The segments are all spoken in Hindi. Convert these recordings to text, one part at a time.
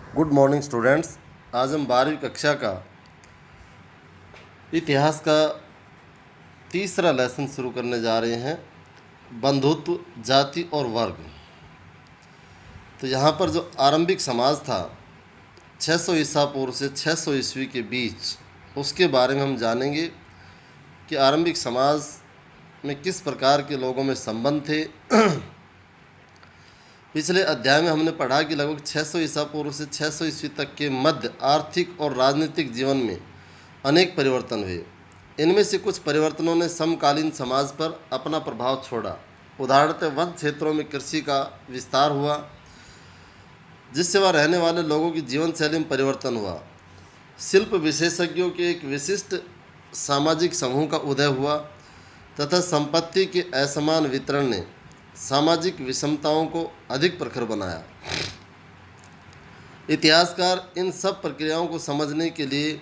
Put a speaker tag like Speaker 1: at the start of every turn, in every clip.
Speaker 1: Good morning students. आज हम 12वीं कक्षा का इतिहास का तीसरा लेसन शुरू करने जा रहे हैं, बंधुत्व, जाति और वर्ग। तो यहाँ पर जो आरंभिक समाज था 600 ईसा पूर्व से 600 ईस्वी के बीच, उसके बारे में हम जानेंगे कि आरंभिक समाज में किस प्रकार के लोगों में संबंध थे। पिछले अध्याय में हमने पढ़ा कि लगभग 600 ईसा पूर्व से 600 ईस्वी तक के मध्य आर्थिक और राजनीतिक जीवन में अनेक परिवर्तन हुए। इनमें से कुछ परिवर्तनों ने समकालीन समाज पर अपना प्रभाव छोड़ा। उदाहरणतः वन क्षेत्रों में कृषि का विस्तार हुआ, जिससे वहाँ रहने वाले लोगों की जीवन शैली में परिवर्तन हुआ। शिल्प विशेषज्ञों के एक विशिष्ट सामाजिक समूह का उदय हुआ तथा संपत्ति के असमान वितरण ने सामाजिक विषमताओं को अधिक प्रखर बनाया। इतिहासकार इन सब प्रक्रियाओं को समझने के लिए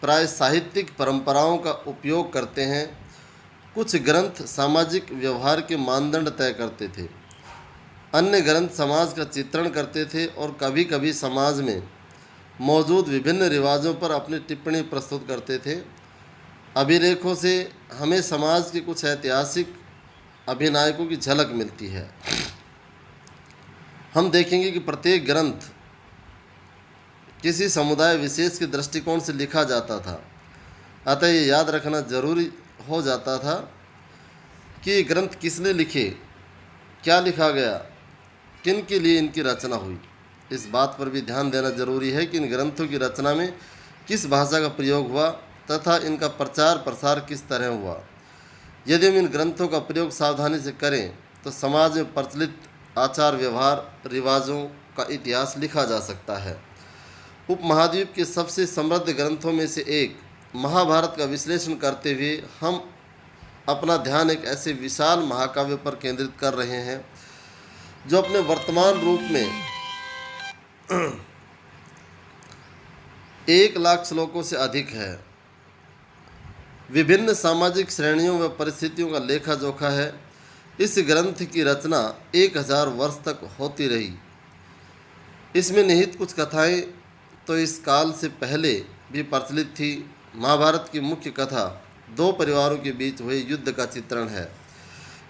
Speaker 1: प्राय साहित्यिक परंपराओं का उपयोग करते हैं। कुछ ग्रंथ सामाजिक व्यवहार के मानदंड तय करते थे, अन्य ग्रंथ समाज का चित्रण करते थे और कभी कभी समाज में मौजूद विभिन्न रिवाजों पर अपनी टिप्पणी प्रस्तुत करते थे। अभिलेखों से हमें समाज के कुछ ऐतिहासिक अभिनायकों की झलक मिलती है। हम देखेंगे कि प्रत्येक ग्रंथ किसी समुदाय विशेष के दृष्टिकोण से लिखा जाता था, अतः ये याद रखना जरूरी हो जाता था कि ये ग्रंथ किसने लिखे, क्या लिखा गया, किन के लिए इनकी रचना हुई। इस बात पर भी ध्यान देना जरूरी है कि इन ग्रंथों की रचना में किस भाषा का प्रयोग हुआ तथा इनका प्रचार प्रसार किस तरह हुआ। यदि हम इन ग्रंथों का प्रयोग सावधानी से करें तो समाज में प्रचलित आचार व्यवहार रिवाजों का इतिहास लिखा जा सकता है। उपमहाद्वीप के सबसे समृद्ध ग्रंथों में से एक महाभारत का विश्लेषण करते हुए हम अपना ध्यान एक ऐसे विशाल महाकाव्य पर केंद्रित कर रहे हैं जो अपने वर्तमान रूप में 1,00,000 श्लोकों से अधिक है। विभिन्न सामाजिक श्रेणियों व परिस्थितियों का लेखा जोखा है। इस ग्रंथ की रचना 1000 वर्ष तक होती रही। इसमें निहित कुछ कथाएं तो इस काल से पहले भी प्रचलित थी। महाभारत की मुख्य कथा 2 परिवारों के बीच हुए युद्ध का चित्रण है।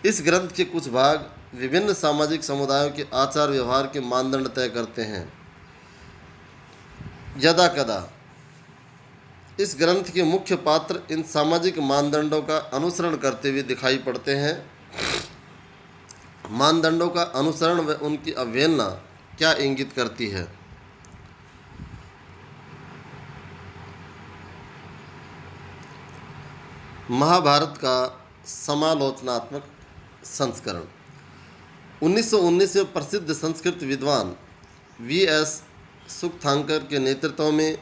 Speaker 1: इस ग्रंथ के कुछ भाग विभिन्न सामाजिक समुदायों के आचार व्यवहार के मानदंड तय करते हैं। यदा कदा इस ग्रंथ के मुख्य पात्र इन सामाजिक मानदंडों का अनुसरण करते हुए दिखाई पड़ते हैं। मानदंडों का अनुसरण व उनकी अवहेलना क्या इंगित करती है। महाभारत का समालोचनात्मक संस्करण 1919 में प्रसिद्ध संस्कृत विद्वान V.S. सुकथांकर के नेतृत्व में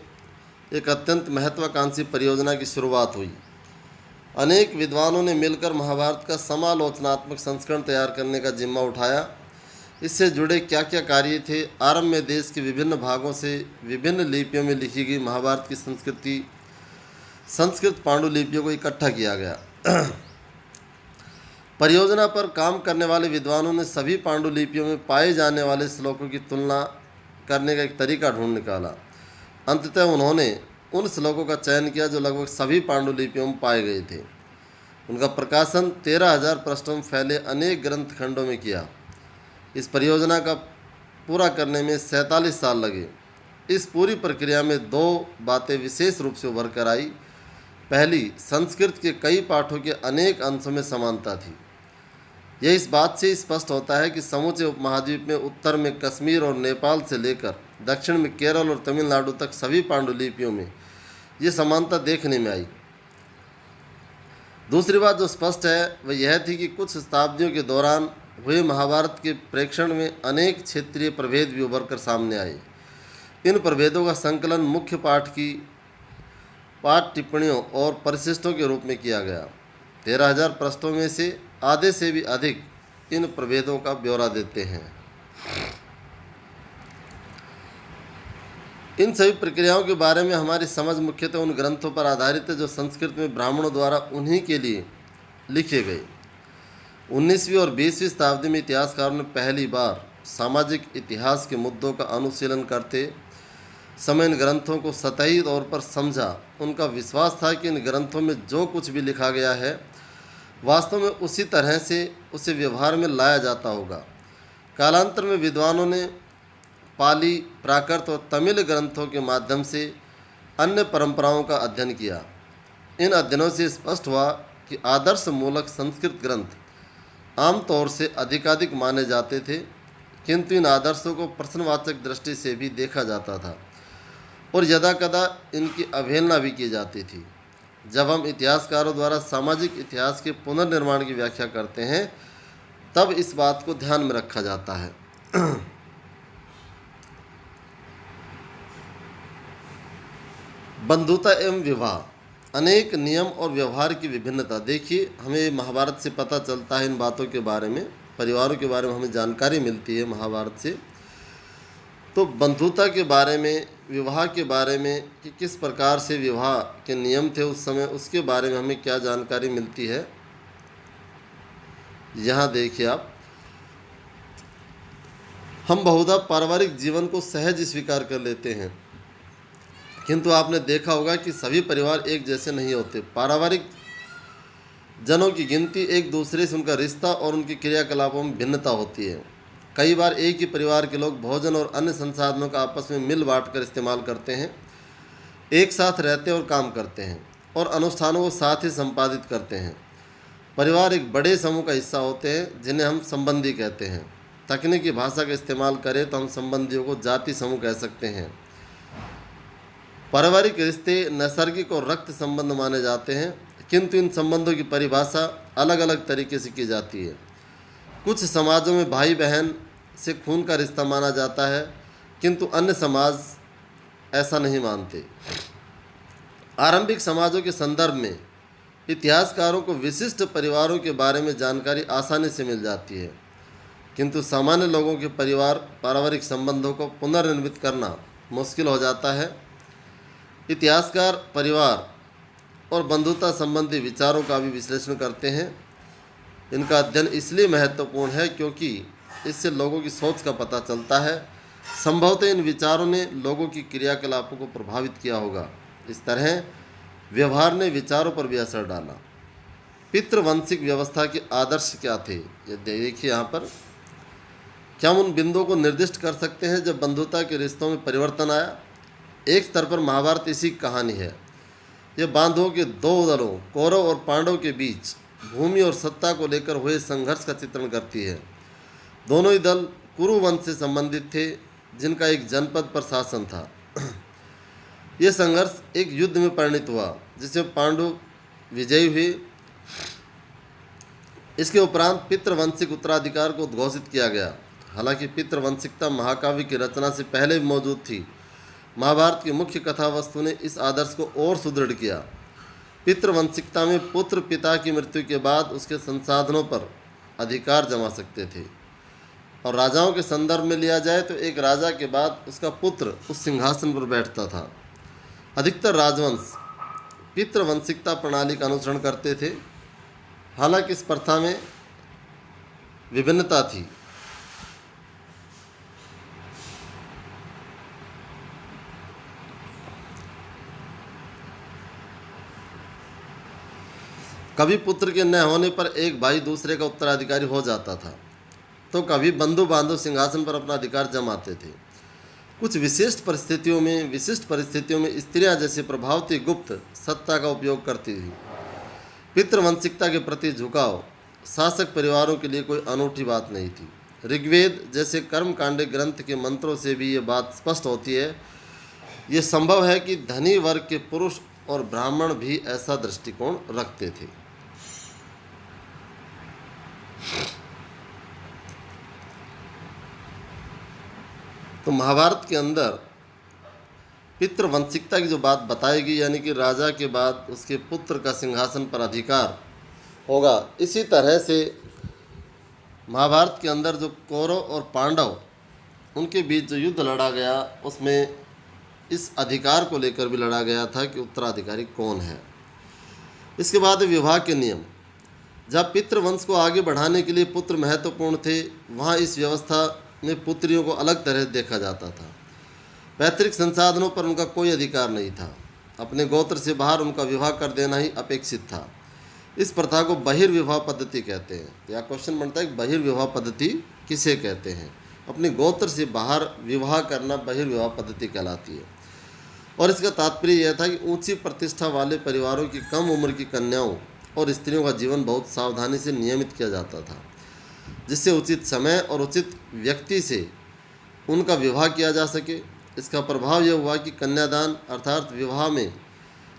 Speaker 1: एक अत्यंत महत्वाकांक्षी परियोजना की शुरुआत हुई। अनेक विद्वानों ने मिलकर महाभारत का समालोचनात्मक संस्करण तैयार करने का जिम्मा उठाया। इससे जुड़े क्या क्या कार्य थे। आरंभ में देश के विभिन्न भागों से विभिन्न लिपियों में लिखी गई महाभारत की संस्कृत पांडुलिपियों को इकट्ठा किया गया। परियोजना पर काम करने वाले विद्वानों ने सभी पांडुलिपियों में पाए जाने वाले श्लोकों की तुलना करने का एक तरीका ढूंढ निकाला। अंततः उन्होंने उन श्लोकों का चयन किया जो लगभग सभी पांडुलिपियों में पाए गए थे। उनका प्रकाशन 13,000 पृष्ठों में फैले अनेक ग्रंथ खंडों में किया। इस परियोजना का पूरा करने में 47 साल लगे। इस पूरी प्रक्रिया में 2 बातें विशेष रूप से उभर कर आई। पहली, संस्कृत के कई पाठों के अनेक अंशों में समानता थी। यह इस बात से स्पष्ट होता है कि समूचे उपमहाद्वीप में उत्तर में कश्मीर और नेपाल से लेकर दक्षिण में केरल और तमिलनाडु तक सभी पांडुलिपियों में ये समानता देखने में आई। दूसरी बात जो स्पष्ट है वह यह थी कि कुछ शताब्दियों के दौरान हुए महाभारत के प्रेक्षण में अनेक क्षेत्रीय प्रभेद भी उभर कर सामने आए। इन प्रभेदों का संकलन मुख्य पाठ टिप्पणियों और परिशिष्टों के रूप में किया गया। 13,000 पृष्ठों में से आधे से भी अधिक इन प्रभेदों का ब्यौरा देते हैं। इन सभी प्रक्रियाओं के बारे में हमारी समझ मुख्यतः उन ग्रंथों पर आधारित है जो संस्कृत में ब्राह्मणों द्वारा उन्हीं के लिए लिखे गए। 19वीं और 20वीं शताब्दी में इतिहासकारों ने पहली बार सामाजिक इतिहास के मुद्दों का अनुशीलन करते समय इन ग्रंथों को सतही तौर पर समझा। उनका विश्वास था कि इन ग्रंथों में जो कुछ भी लिखा गया है वास्तव में उसी तरह से उसे व्यवहार में लाया जाता होगा। कालांतर में विद्वानों ने पाली, प्राकृत और तमिल ग्रंथों के माध्यम से अन्य परंपराओं का अध्ययन किया। इन अध्ययनों से स्पष्ट हुआ कि आदर्श मूलक संस्कृत ग्रंथ आमतौर से अधिकाधिक माने जाते थे, किंतु इन आदर्शों को प्रश्नवाचक दृष्टि से भी देखा जाता था और यदाकदा इनकी अवहेलना भी की जाती थी। जब हम इतिहासकारों द्वारा सामाजिक इतिहास के पुनर्निर्माण की व्याख्या करते हैं तब इस बात को ध्यान में रखा जाता है। बंधुता एवं विवाह, अनेक नियम और व्यवहार की विभिन्नता। देखिए, हमें महाभारत से पता चलता है इन बातों के बारे में, परिवारों के बारे में हमें जानकारी मिलती है महाभारत से। तो बंधुता के बारे में, विवाह के बारे में कि किस प्रकार से विवाह के नियम थे उस समय, उसके बारे में हमें क्या जानकारी मिलती है। यहाँ देखिए आप, हम बहुधा पारिवारिक जीवन को सहज स्वीकार कर लेते हैं, किंतु आपने देखा होगा कि सभी परिवार एक जैसे नहीं होते। पारिवारिक जनों की गिनती, एक दूसरे से उनका रिश्ता और उनकी क्रियाकलापों में भिन्नता होती है। कई बार एक ही परिवार के लोग भोजन और अन्य संसाधनों का आपस में मिल बांट कर इस्तेमाल करते हैं, एक साथ रहते और काम करते हैं और अनुष्ठानों को साथ ही संपादित करते हैं। परिवार एक बड़े समूह का हिस्सा होते हैं जिन्हें हम संबंधी कहते हैं। तकनीकी भाषा का इस्तेमाल करें तो हम संबंधियों को जाति समूह कह सकते हैं। पारिवारिक रिश्ते नैसर्गिक और रक्त संबंध माने जाते हैं, किंतु इन संबंधों की परिभाषा अलग अलग तरीके से की जाती है। कुछ समाजों में भाई बहन से खून का रिश्ता माना जाता है, किंतु अन्य समाज ऐसा नहीं मानते। आरंभिक समाजों के संदर्भ में इतिहासकारों को विशिष्ट परिवारों के बारे में जानकारी आसानी से मिल जाती है, किंतु सामान्य लोगों के पारिवारिक संबंधों को पुनर्निर्मित करना मुश्किल हो जाता है। इतिहासकार परिवार और बंधुता संबंधी विचारों का भी विश्लेषण करते हैं। इनका अध्ययन इसलिए महत्वपूर्ण है क्योंकि इससे लोगों की सोच का पता चलता है। संभवतः इन विचारों ने लोगों की क्रियाकलापों को प्रभावित किया होगा। इस तरह व्यवहार ने विचारों पर भी असर डाला। पितृवंशिक व्यवस्था के आदर्श क्या थे, ये देखिए यहाँ पर। क्या हम उन बिंदुओं को निर्दिष्ट कर सकते हैं जब बंधुता के रिश्तों में परिवर्तन आया? एक स्तर पर महाभारत इसी की कहानी है। यह बांधवों के दो दलों, कौरव और पांडव के बीच भूमि और सत्ता को लेकर हुए संघर्ष का चित्रण करती है। दोनों ही दल कुरु वंश से संबंधित थे, जिनका एक जनपद पर शासन था। यह संघर्ष एक युद्ध में परिणत हुआ जिसमें पांडव विजयी हुए। इसके उपरांत पितृवंशिक उत्तराधिकार को उद्घोषित किया गया। हालांकि पितृवंशिकता महाकाव्य की रचना से पहले भी मौजूद थी। महाभारत की मुख्य कथा वस्तु ने इस आदर्श को और सुदृढ़ किया। पितृवंशिकता में पुत्र पिता की मृत्यु के बाद उसके संसाधनों पर अधिकार जमा सकते थे, और राजाओं के संदर्भ में लिया जाए तो एक राजा के बाद उसका पुत्र उस सिंहासन पर बैठता था। अधिकतर राजवंश पितृवंशिकता प्रणाली का अनुसरण करते थे। हालांकि इस प्रथा में विभिन्नता थी। कभी पुत्र के न होने पर एक भाई दूसरे का उत्तराधिकारी हो जाता था, तो कभी बंधु बांधव सिंहासन पर अपना अधिकार जमाते थे। कुछ विशिष्ट परिस्थितियों में स्त्रियां जैसे प्रभावती गुप्त सत्ता का उपयोग करती थी। पितृवंशिकता के प्रति झुकाव शासक परिवारों के लिए कोई अनूठी बात नहीं थी। ऋग्वेद जैसे कर्मकांड ग्रंथ के मंत्रों से भी ये बात स्पष्ट होती है। ये संभव है कि धनी वर्ग के पुरुष और ब्राह्मण भी ऐसा दृष्टिकोण रखते थे। तो महाभारत के अंदर पितृवंशिकता की जो बात बताएगी, यानी कि राजा के बाद उसके पुत्र का सिंहासन पर अधिकार होगा, इसी तरह से महाभारत के अंदर जो कौरव और पांडव उनके बीच जो युद्ध लड़ा गया, उसमें इस अधिकार को लेकर भी लड़ा गया था कि उत्तराधिकारी कौन है। इसके बाद विवाह के नियम। जहाँ पितृवंश को आगे बढ़ाने के लिए पुत्र महत्वपूर्ण थे, वहाँ इस व्यवस्था में पुत्रियों को अलग तरह देखा जाता था। पैतृक संसाधनों पर उनका कोई अधिकार नहीं था। अपने गोत्र से बाहर उनका विवाह कर देना ही अपेक्षित था। इस प्रथा को बहिर्विवाह पद्धति कहते हैं। यह क्वेश्चन बनता है कि बहिर्विवाह पद्धति किसे कहते हैं। अपने गोत्र से बाहर विवाह करना बहिर्विवाह पद्धति कहलाती है। और इसका तात्पर्य यह था कि ऊंची प्रतिष्ठा वाले परिवारों की कम उम्र की कन्याओं और स्त्रियों का जीवन बहुत सावधानी से नियमित किया जाता था, जिससे उचित समय और उचित व्यक्ति से उनका विवाह किया जा सके। इसका प्रभाव यह हुआ कि कन्यादान अर्थात विवाह में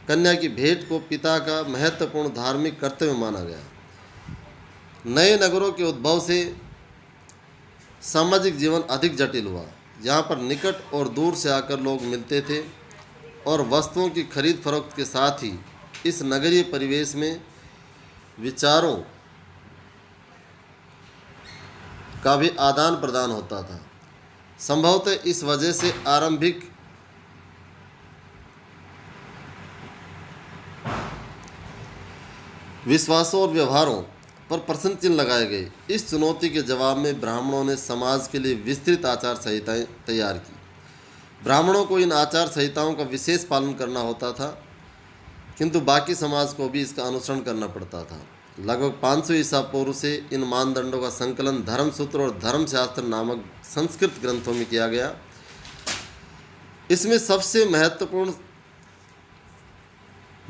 Speaker 1: कन्या की भेंट को पिता का महत्वपूर्ण धार्मिक कर्तव्य माना गया। नए नगरों के उद्भव से सामाजिक जीवन अधिक जटिल हुआ, जहाँ पर निकट और दूर से आकर लोग मिलते थे और वस्तुओं की खरीद फरोख्त के साथ ही इस नगरीय परिवेश में विचारों का भी आदान प्रदान होता था। संभवतः इस वजह से आरंभिक विश्वासों और व्यवहारों पर प्रश्न चिन्ह लगाए गए। इस चुनौती के जवाब में ब्राह्मणों ने समाज के लिए विस्तृत आचार संहिताएं तैयार की। ब्राह्मणों को इन आचार संहिताओं का विशेष पालन करना होता था, किंतु बाकी समाज को भी इसका अनुसरण करना पड़ता था। लगभग 500 ईसा पूर्व से इन मानदंडों का संकलन धर्मसूत्र और धर्मशास्त्र नामक संस्कृत ग्रंथों में किया गया। इसमें सबसे महत्वपूर्ण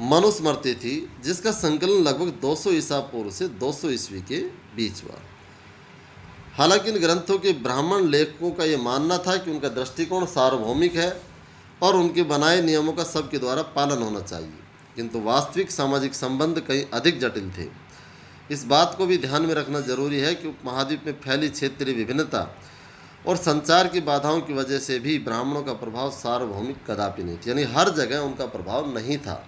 Speaker 1: मनुस्मृति थी, जिसका संकलन लगभग 200 ईसा पूर्व से 200 ईस्वी के बीच हुआ। हालांकि इन ग्रंथों के ब्राह्मण लेखकों का ये मानना था कि उनका दृष्टिकोण सार्वभौमिक है और उनके बनाए नियमों का सबके द्वारा पालन होना चाहिए, किंतु वास्तविक सामाजिक संबंध कहीं अधिक जटिल थे। इस बात को भी ध्यान में रखना जरूरी है कि उपमहाद्वीप में फैली क्षेत्रीय विभिन्नता और संचार की बाधाओं की वजह से भी ब्राह्मणों का प्रभाव सार्वभौमिक कदापि नहीं था, यानी हर जगह उनका प्रभाव नहीं था।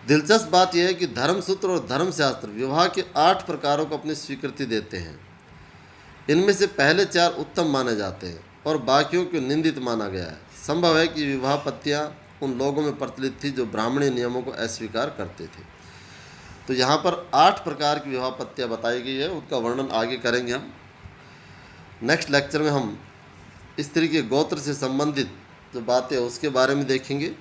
Speaker 1: दिलचस्प बात यह है कि धर्मसूत्र और धर्मशास्त्र विवाह के 8 प्रकारों को अपनी स्वीकृति देते हैं। इनमें से पहले 4 उत्तम माने जाते हैं और बाकियों को निंदित माना गया है। संभव है कि विवाह पत्तियाँ उन लोगों में प्रचलित थी जो ब्राह्मणी नियमों को अस्वीकार करते थे। तो यहाँ पर 8 प्रकार की विवाह पत्तियाँ बताई गई है, उसका वर्णन आगे करेंगे हम। नेक्स्ट लेक्चर में हम स्त्री के गोत्र से संबंधित जो बातें हैं उसके बारे में देखेंगे।